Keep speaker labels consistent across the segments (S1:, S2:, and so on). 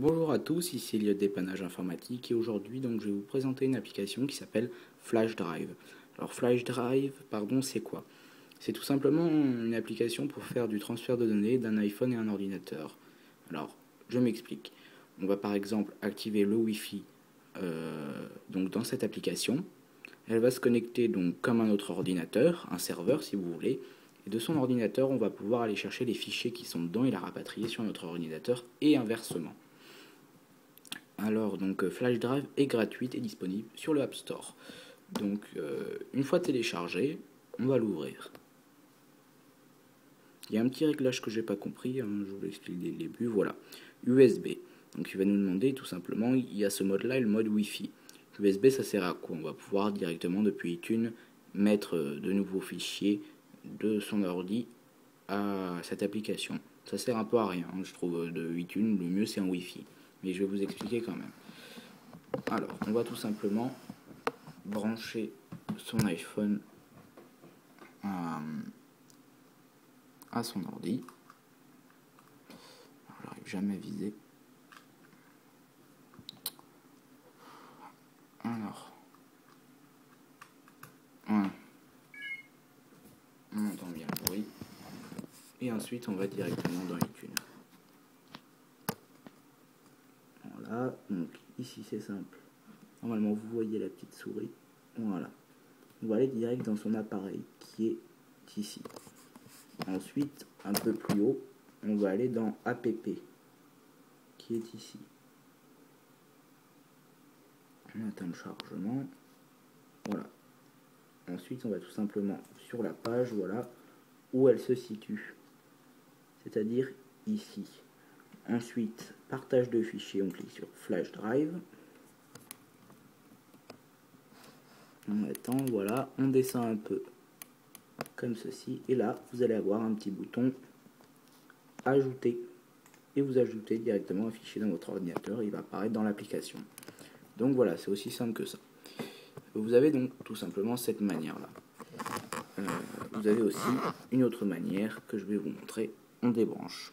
S1: Bonjour à tous, ici Elliot Dépannage Informatique et aujourd'hui donc je vais vous présenter une application qui s'appelle Flash Drive. Alors Flash Drive, c'est quoi? C'est tout simplement une application pour faire du transfert de données d'un iPhone et un ordinateur. Alors je m'explique. On va par exemple activer le Wi-Fi donc dans cette application. Elle va se connecter donc comme un autre ordinateur, un serveur si vous voulez. Et de son ordinateur, on va pouvoir aller chercher les fichiers qui sont dedans et la rapatrier sur notre ordinateur et inversement. Alors, donc Flash Drive est gratuite et disponible sur le App Store. Donc, une fois téléchargé, on va l'ouvrir. Il y a un petit réglage que j'ai pas compris, je vous l'explique dès le début. Voilà, USB. Donc, il va nous demander tout simplement, il y a ce mode-là et le mode Wi-Fi. USB, ça sert à quoi? On va pouvoir directement depuis iTunes mettre de nouveaux fichiers de son ordi à cette application. Ça sert un peu à rien, je trouve, de iTunes. Le mieux, c'est un Wi-Fi. Mais je vais vous expliquer quand même. Alors, on va tout simplement brancher son iPhone à son ordi. Alors, j'arrive jamais à viser. Alors, voilà. On entend bien le bruit. Et ensuite, on va directement dans iTunes. Voilà, donc ici c'est simple. Normalement, vous voyez la petite souris. Voilà. On va aller direct dans son appareil qui est ici. Ensuite, un peu plus haut, on va aller dans App qui est ici. On attend le chargement. Voilà. Ensuite, on va tout simplement sur la page, voilà, où elle se situe. C'est-à-dire ici. Ensuite, partage de fichiers, on clique sur Flash Drive. On attend, voilà, on descend un peu comme ceci. Et là, vous allez avoir un petit bouton Ajouter. Et vous ajoutez directement un fichier dans votre ordinateur, il va apparaître dans l'application. Donc voilà, c'est aussi simple que ça. Vous avez donc tout simplement cette manière-là. Vous avez aussi une autre manière que je vais vous montrer. On débranche.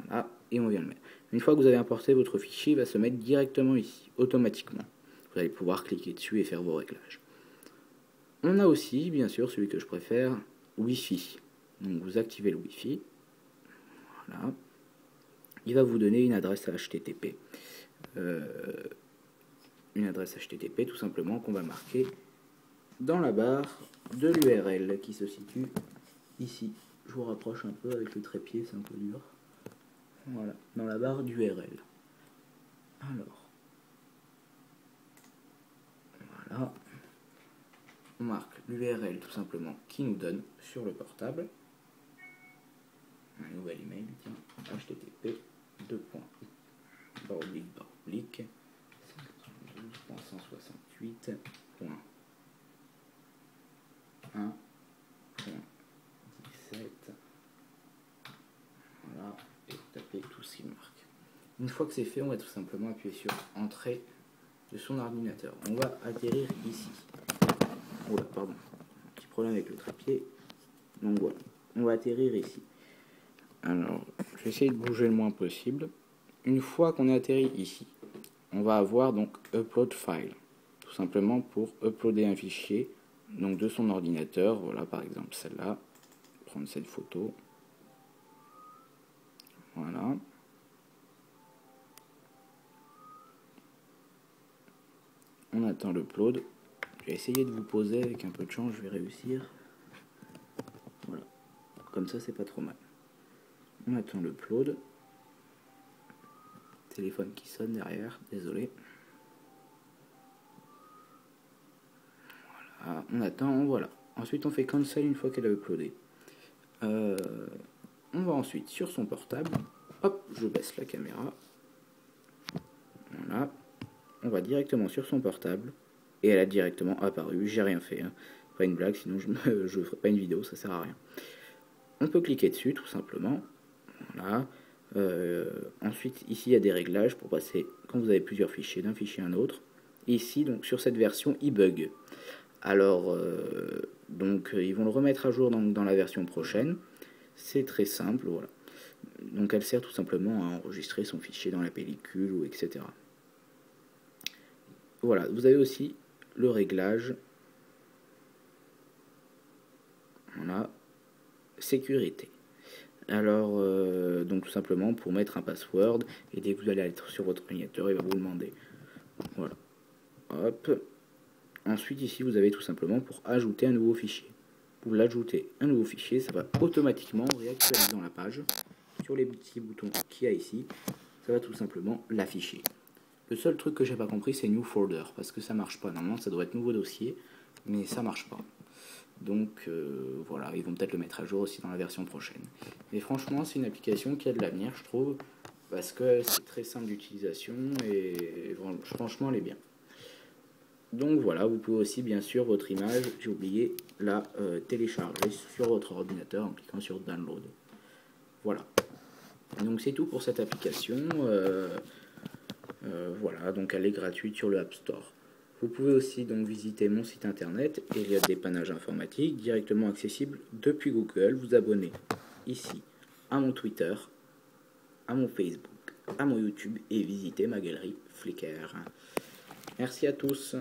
S1: Voilà, et on vient le mettre. Une fois que vous avez importé votre fichier, il va se mettre directement ici, automatiquement. Vous allez pouvoir cliquer dessus et faire vos réglages. On a aussi, bien sûr, celui que je préfère, Wi-Fi. Donc vous activez le Wi-Fi. Voilà. Il va vous donner une adresse HTTP. Une adresse HTTP tout simplement qu'on va marquer dans la barre de l'URL qui se situe ici. Je vous rapproche un peu avec le trépied, c'est un peu dur. Voilà, dans la barre d'URL. Alors, voilà, on marque l'URL tout simplement qui nous donne sur le portable un nouvel email, tiens, http 2.168.1.17. Voilà, et vous tapez tout ce qu'il marque. Une fois que c'est fait, on va tout simplement appuyer sur Entrée de son ordinateur. On va atterrir ici. Oula, pardon, un petit problème avec le trépied. Donc voilà, on va atterrir ici. Alors, je vais essayer de bouger le moins possible. Une fois qu'on est atterri ici, on va avoir donc Upload File, tout simplement pour uploader un fichier donc de son ordinateur. Voilà, par exemple celle-là. Prendre cette photo. Voilà. On attend l'upload. Je vais essayer de vous poser avec un peu de chance, je vais réussir. Voilà. Comme ça, c'est pas trop mal. On attend l'upload. Téléphone qui sonne derrière, désolé. Voilà, on attend, voilà. Ensuite, on fait cancel une fois qu'elle a uploadé. On va ensuite sur son portable. Hop, je baisse la caméra. Voilà. On va directement sur son portable. Et elle a directement apparu. J'ai rien fait. Hein. Pas une blague, sinon je ne ferai pas une vidéo, ça sert à rien. On peut cliquer dessus, tout simplement. Voilà. Ensuite, ici, il y a des réglages pour passer, quand vous avez plusieurs fichiers, d'un fichier à un autre. Ici, donc, sur cette version, il bug. Alors, ils vont le remettre à jour dans la version prochaine. C'est très simple, voilà. Donc elle sert tout simplement à enregistrer son fichier dans la pellicule ou etc. Voilà, vous avez aussi le réglage, voilà, sécurité. Alors, donc tout simplement pour mettre un password, et dès que vous allez être sur votre ordinateur, il va vous le demander. Voilà. Hop. Ensuite, ici, vous avez tout simplement pour ajouter un nouveau fichier. Pour l'ajouter un nouveau fichier, ça va automatiquement réactualiser la page sur les petits boutons qu'il y a ici. Ça va tout simplement l'afficher. Le seul truc que j'ai pas compris, c'est New Folder, parce que ça marche pas. Normalement, ça doit être nouveau dossier, mais ça marche pas. Donc voilà, ils vont peut-être le mettre à jour aussi dans la version prochaine. Mais franchement, c'est une application qui a de l'avenir, je trouve, parce que c'est très simple d'utilisation et franchement, elle est bien. Donc voilà, vous pouvez aussi, bien sûr, votre image, j'ai oublié, la télécharger sur votre ordinateur en cliquant sur Download. Voilà. Donc c'est tout pour cette application. Voilà, donc elle est gratuite sur le App Store. Vous pouvez aussi donc visiter mon site internet et le dépannage informatique directement accessible depuis Google. Vous abonnez ici à mon Twitter, à mon Facebook, à mon YouTube et visiter ma galerie Flickr. Merci à tous.